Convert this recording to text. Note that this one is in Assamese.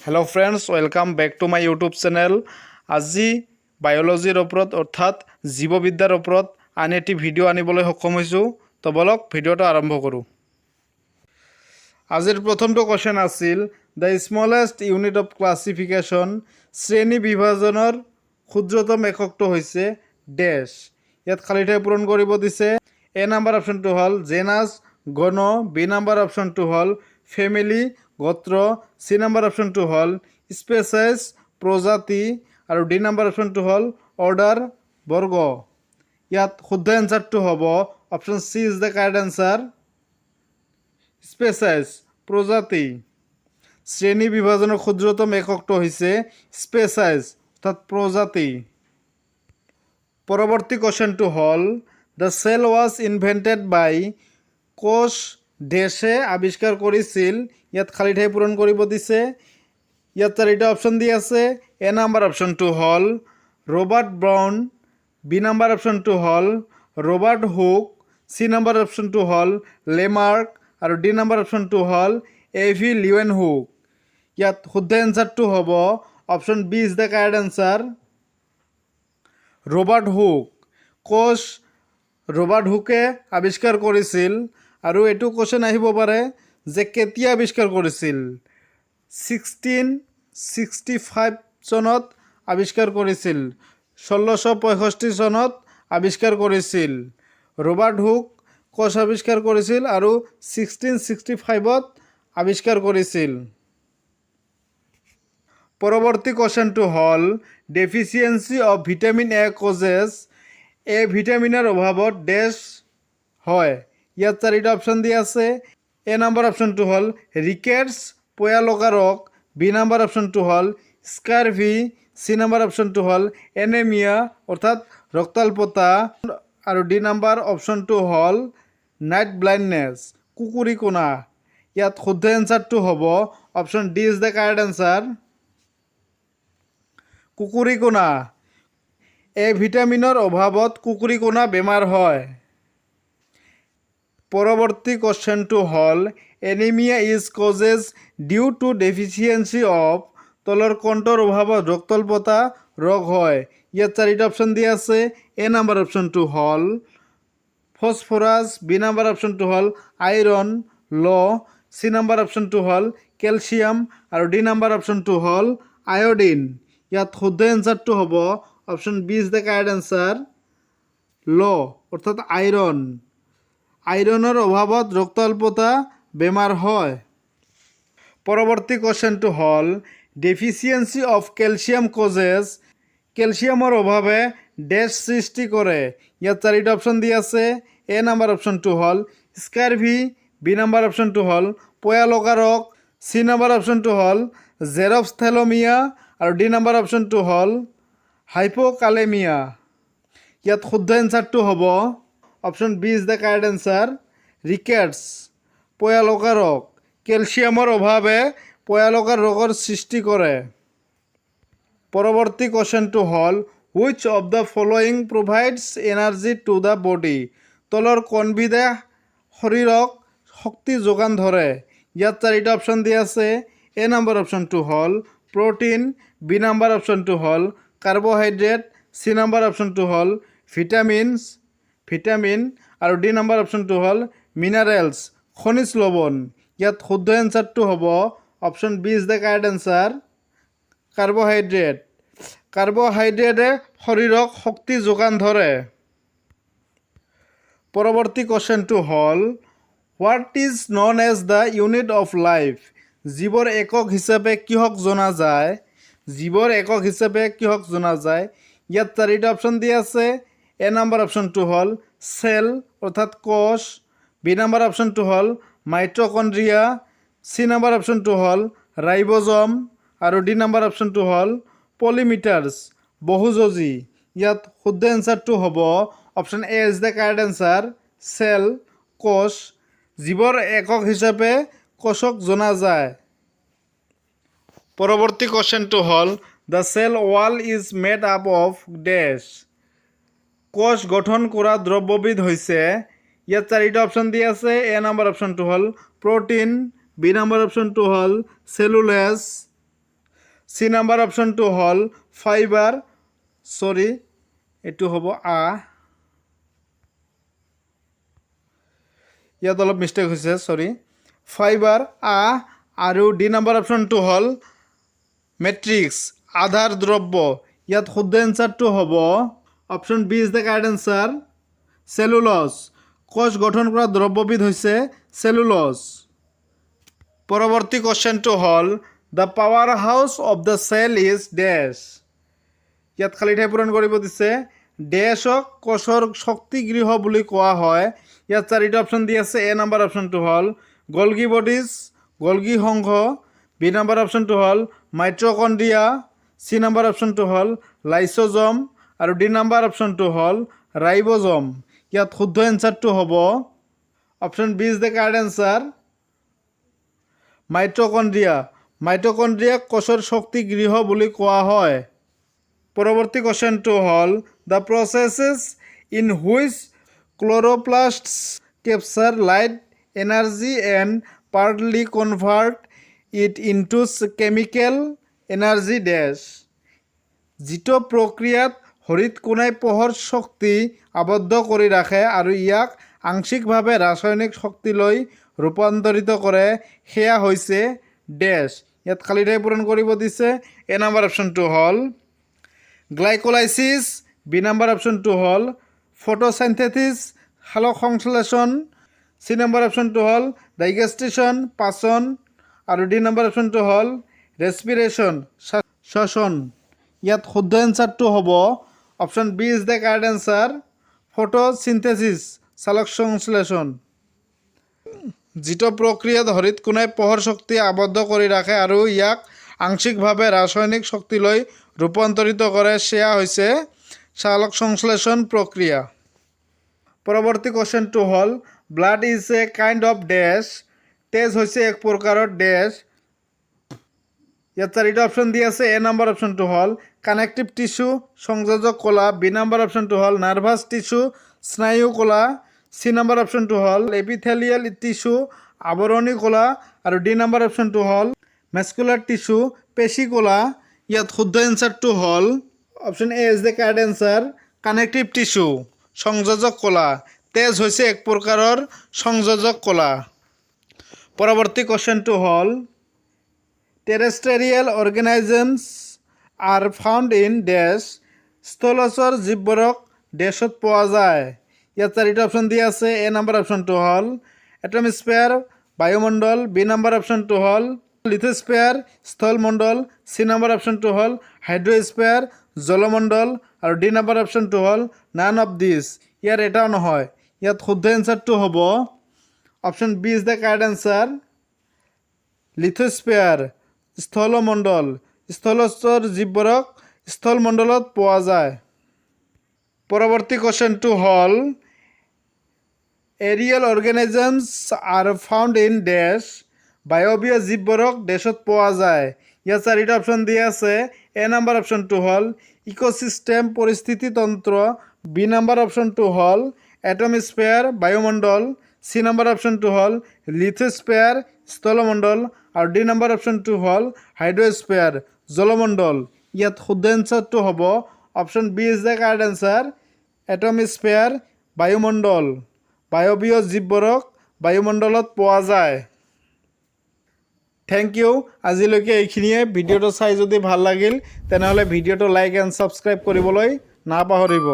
Hello friends welcome back to my YouTube channel. আজি বায়োলজিৰ ওপৰত অৰ্থাৎ জীৱবিদ্যাৰ ওপৰত আন এটি ভিডিঅ' আনিবলৈ সক্ষম হৈছোঁ। তো বলক ভিডিঅ'টো আৰম্ভ কৰোঁ। আজিৰ প্ৰথমটো কোৱেশ্চন আছিল the smallest unit of classification, শ্ৰেণী বিভাজনৰ ক্ষুদ্ৰতম এককটো হৈছে ডেছ। ইয়াত খালী ঠাই পূৰণ কৰিব দিছে। এ নাম্বাৰ অপশ্যনটো হ'ল জেনাছ গণ, বি নাম্বাৰ অপশ্যনটো হ'ল ফেমিলি গোত্ৰ, সি নাম্বাৰ অপশ্যনটো হ'ল স্পেচাইজ প্ৰজাতি আৰু ডি নাম্বাৰ অপশ্যনটো হ'ল অৰ্ডাৰ বৰ্গ। ইয়াত শুদ্ধ এনচাৰটো হ'ব option C is the correct answer, species প্ৰজাতি। শ্ৰেণী বিভাজনৰ ক্ষুদ্ৰতম এককটো হৈছে স্পেচাইজ অৰ্থাৎ প্ৰজাতি। পৰৱৰ্তী কোৱেশ্চনটো হ'ল দ্য চেল ৱাজ ইনভেণ্টেড বাই কোষ ডেছে আৱিষ্কাৰ কৰিছিল। ইয়াত খালী ঠাই পূৰণ কৰিব দিছে। ইয়াত চাৰিটা অপশ্যন দি আছে। এ নাম্বাৰ অপশ্যনটো হ'ল ৰবাৰ্ট ব্ৰাউন, বি নাম্বাৰ অপশ্যনটো হ'ল ৰবাৰ্ট হুক, চি নাম্বাৰ অপশ্যনটো হ'ল লেমাৰ্ক আৰু ডি নাম্বাৰ অপশ্যনটো হ'ল এভি লিৱেন হুক। ইয়াত শুদ্ধ এনচাৰটো হ'ব option B is the correct answer, Robert Hooke. কোষ ৰবাৰ্ট হুকে আৱিষ্কাৰ কৰিছিল। আৰু এইটো কোৱেশ্চন আহিব পাৰে যে কেতিয়া আৱিষ্কাৰ কৰিছিল। 1665 চনত আৱিষ্কাৰ কৰিছিল, 1665 চনত আৱিষ্কাৰ কৰিছিল। ৰবাৰ্ট হুক কোষ আৱিষ্কাৰ কৰিছিল আৰু 1665ত আৱিষ্কাৰ কৰিছিল। পৰৱৰ্তী কোৱেশ্চনটো হ'ল deficiency of vitamin A causes, A ভিটামিনৰ অভাৱত ডেছ হয়। ইয়াত চাৰিটা অপশ্যন দি আছে। এ নাম্বাৰ অপশ্যনটো হ'ল ৰিকেটছ পয়া লগা ৰোগ, বি নাম্বাৰ অপশ্যনটো হ'ল স্কাৰভি, চি নাম্বাৰ অপশ্যনটো হ'ল এনেমিয়া অৰ্থাৎ ৰক্তাল্পতা আৰু ডি নাম্বাৰ অপশ্যনটো হ'ল নাইট ব্লাইণ্ডনেছ কুকুৰী কোণা। ইয়াত শুদ্ধ এনচাৰটো হ'ব option D is the correct answer, কুকুৰী কোণা। এ ভিটামিনৰ অভাৱত কুকুৰী কোণা বেমাৰ হয়। পৰৱৰ্তী কোৱেশ্চনটো হ'ল anaemia is causes due to deficiency of, তলৰ কণ্ঠৰ অভাৱত ৰক্তাল্পতা ৰোগ হয়। ইয়াত চাৰিটা অপশ্যন দি আছে। এ নাম্বাৰ অপশ্যনটো হ'ল ফছফৰাছ, বি নাম্বাৰ অপশ্যনটো হ'ল আইৰণ ল, চি নাম্বাৰ অপশ্যনটো হ'ল কেলছিয়াম আৰু ডি নাম্বাৰ অপশ্যনটো হ'ল আয়ডিন। ইয়াত শুদ্ধ এনচাৰটো হ'ব option B is the correct answer, ল অৰ্থাৎ আইৰণ। আইৰণৰ অভাৱত ৰক্তাল্পতা বেমাৰ হয়। পৰৱৰ্তী কোৱেশ্চনটো হ'ল ডেফিচিয়েঞ্চি অফ কেলছিয়াম কজেছ, কেলছিয়ামৰ অভাৱে ডেছ সৃষ্টি কৰে। ইয়াত চাৰিটা অপশ্যন দি আছে। এ নাম্বাৰ অপশ্যনটো হ'ল স্কাৰভি, বি নাম্বাৰ অপশ্যনটো হ'ল পয়া লগা ৰোগ, চি নাম্বাৰ অপশ্যনটো হ'ল জেৰপ্থেলমিয়া আৰু ডি নাম্বাৰ অপশ্যনটো হ'ল হাইপ'কালেমিয়া। ইয়াত শুদ্ধ এনচাৰটো হ'ব option B is the correct answer, rickets পয়া লগা ৰোগ। কেলছিয়ামৰ অভাৱে পয়া লগা ৰোগৰ সৃষ্টি কৰে। পৰৱৰ্তী কোৱেশ্চনটো হ'ল which of the following provides energy to the body, তলৰ কোনবিধে শৰীৰক শক্তি যোগান ধৰে। ইয়াত চাৰিটা অপশ্যন দি আছে। এ নাম্বাৰ অপশ্যনটো হ'ল প্ৰ'টিন, বি নাম্বাৰ অপশ্যনটো হ'ল কাৰ্বহাইড্ৰেট, চি নাম্বাৰ অপশ্যনটো হ'ল ভিটামিন আৰু ডি নাম্বাৰ অপশ্যনটো হ'ল মিনাৰেলছ খনিজ লৱণ। ইয়াত শুদ্ধ এনচাৰটো হ'ব option B is the correct answer, carbohydrate. কাৰ্বহাইড্ৰেটে শৰীৰক শক্তি যোগান ধৰে। পৰৱৰ্তী কোৱেশ্চনটো হ'ল what is known as the unit of life, জীৱৰ একক হিচাপে কিহক জনা যায়। জীৱৰ একক হিচাপে কিহক জনা যায়। ইয়াত চাৰিটা অপশ্যন দি আছে। এ নাম্বাৰ অপশ্যনটো হ'ল চেল অৰ্থাৎ কোষ, বি নাম্বাৰ অপশ্যনটো হ'ল মাইট্ৰকণ্ড্ৰিয়া, চি নাম্বাৰ অপশ্যনটো হ'ল ৰাইব'জম আৰু ডি নাম্বাৰ অপশ্যনটো হ'ল পলিমিটাৰ্ছ বহুযোজী। ইয়াত শুদ্ধ এনচাৰটো হ'ব option A is the correct answer, cell কোষ। জীৱৰ একক হিচাপে কোষক জনা যায়। পৰৱৰ্তী কোৱেশ্চনটো হ'ল the cell wall is made up of dash, কোষ গঠন কৰা দ্ৰব্যবিধ হৈছে। ইয়াত চাৰিটা অপশ্যন দি আছে। এ নাম্বাৰ অপশ্যনটো হ'ল প্ৰ'টিন, বি নাম্বাৰ অপশ্যনটো হ'ল চেলুলেছ, সি নাম্বাৰ অপশ্যনটো হ'ল ফাইবাৰ, চৰি এইটো হ'ব ইয়াত অলপ মিষ্টেক হৈছে, চৰি, ফাইবাৰ আৰু ডি নাম্বাৰ অপশ্যনটো হ'ল মেট্ৰিক্স, আধাৰ দ্ৰব্য। ইয়াত শুদ্ধ এনচাৰটো হ'ব option B is the correct answer, cellulose. কোষ গঠন কৰা দ্ৰব্যবিধ হৈছে চেলুলজ। পৰৱৰ্তী কুৱেশ্যনটো হ'ল the power house of the cell is dash. ইয়াত খালী ঠাই পূৰণ কৰিব দিছে। ডেছক কোষৰ শক্তিগৃহ বুলি কোৱা হয়। ইয়াত চাৰিটা অপশ্যন দি আছে। এ নাম্বাৰ অপশ্যনটো হ'ল গলগি বডিজ, গলগি সংঘ। বি নাম্বাৰ অপশ্যনটো হ'ল মাইট্ৰকণ্ড্ৰিয়া। চি নাম্বাৰ অপশ্যনটো হ'ল লাইচোজম আৰু ডি নাম্বাৰ অপশ্যনটো হ'ল ৰাইবজম। ইয়াত শুদ্ধ এনচাৰটো হ'ব option B is the correct answer, mitochondria. মাইট্ৰকণ্ড্ৰিয়াক কোষৰ শক্তিগৃহ বুলি কোৱা হয়। পৰৱৰ্তী কুৱেশ্যনটো হ'ল the process in which chloroplasts capture light energy and partly convert it into chemical energy dash. যিটো প্ৰক্ৰিয়াত হৰিতকোণাই পোহৰ শক্তি আবদ্ধ কৰি ৰাখে আৰু ইয়াক আংশিকভাৱে ৰাসায়নিক শক্তিলৈ ৰূপান্তৰিত কৰে, সেয়া হৈছে ডেছ। ইয়াত খালী ঠাই পূৰণ কৰিব দিছে। এ নাম্বাৰ অপশ্যনটো হ'ল গ্লাইকলাইচিছ। বি নাম্বাৰ অপশ্যনটো হ'ল ফটোচাইন্থেচিছ, সালোক সংশ্লেষণ। চি নাম্বাৰ অপশ্যনটো হ'ল ডাইগেষ্টেশ্যন, পাচন আৰু ডি নাম্বাৰ অপশ্যনটো হ'ল ৰেছপিৰেশ্যন, শ্বসন। ইয়াত শুদ্ধ এনচাৰটো হ'ব option B is the correct answer, photosynthesis, সালোক সংশ্লেষণ। যিটো প্ৰক্ৰিয়াত হৰিতকোণাই পোহৰ শক্তি আবদ্ধ কৰি ৰাখে আৰু ইয়াক আংশিকভাৱে ৰাসায়নিক শক্তিলৈ ৰূপান্তৰিত কৰে, সেয়া হৈছে সালোক সংশ্লেষণ প্ৰক্ৰিয়া। পৰৱৰ্তী কুৱেশ্যনটো হ'ল blood is a kind of dash. তেজ হৈছে এক প্ৰকাৰৰ ডেছ। ইয়াত চাৰিটা অপশ্যন দি আছে। এ নাম্বাৰ অপশ্যনটো হ'ল কানেক্টিভ টিস্যু, সংযোজক কলা। বি নাম্বাৰ অপশ্যনটো হ'ল নাৰ্ভাছ টিস্যু, স্নায়ু কলা। চি নাম্বাৰ অপশ্যনটো হ'ল এপিথেলিয়েল টিস্যু, আৱৰণী কলা আৰু ডি নাম্বাৰ অপশ্যনটো হ'ল মেস্কুলাৰ টিস্যু, পেশী কলা। ইয়াত শুদ্ধ এনচাৰটো হ'ল option A is the correct answer, connective tissue, সংযোজক কলা। তেজ হৈছে এক প্ৰকাৰৰ সংযোজক কলা। পৰৱৰ্তী কুৱেশ্যনটো হ'ল টেৰেষ্ট্ৰিয়েল অৰ্গেনিজমছ আৰ ফাউণ্ড ইন ডেছ। স্থলচৰ জীৱবোৰক ডেছত পোৱা যায়। ইয়াত চাৰিটা অপশ্যন দি আছে। এ নাম্বাৰ অপশ্যনটো হ'ল এটমস্ফিয়াৰ, বায়ুমণ্ডল। বি নাম্বাৰ অপশ্যনটো হ'ল লিথোস্ফিয়াৰ, স্থলমণ্ডল। চি নাম্বাৰ অপশ্যনটো হ'ল হাইড্ৰস্ফিয়াৰ, জলমণ্ডল আৰু ডি নাম্বাৰ অপশ্যনটো হ'ল নান অফ দিছ। ইয়াৰ এটাও নহয়। ইয়াত শুদ্ধ এনচাৰটো হ'ব option B is the correct answer, lithosphere, স্থলমণ্ডল। স্থলচৰ জীৱবোৰক স্থলমণ্ডলত পোৱা যায়। পৰৱৰ্তী কুৱেশ্যনটো হ'ল aerial organisms are found in dash. বায়বীয় জীৱবোৰক ডেছত পোৱা যায়। ইয়াত চাৰিটা অপশ্যন দি আছে। এ নাম্বাৰ অপশ্যনটো হ'ল ইক'ছিষ্টেম, পৰিস্থিতিতন্ত্ৰ। বি নাম্বাৰ অপশ্যনটো হ'ল এটমস্ফিয়াৰ, বায়ুমণ্ডল। চি নাম্বাৰ অপশ্যনটো হ'ল লিথোস্ফিয়াৰ, স্থলমণ্ডল আৰু ডি নাম্বাৰ অপশ্যনটো হ'ল হাইড্ৰস্ফিয়াৰ, জলমণ্ডল। ইয়াত শুদ্ধ এনচাৰটো হ'ব option B is the correct answer, atmosphere, বায়ুমণ্ডল। বায়বীয় জীৱবোৰক বায়ুমণ্ডলত পোৱা যায়। Thank you. আজিলৈকে এইখিনিয়ে। ভিডিঅ'টো চাই যদি ভাল লাগিল তেনেহ'লে ভিডিঅ'টো লাইক এণ্ড ছাবস্ক্ৰাইব কৰিবলৈ নাপাহৰিব।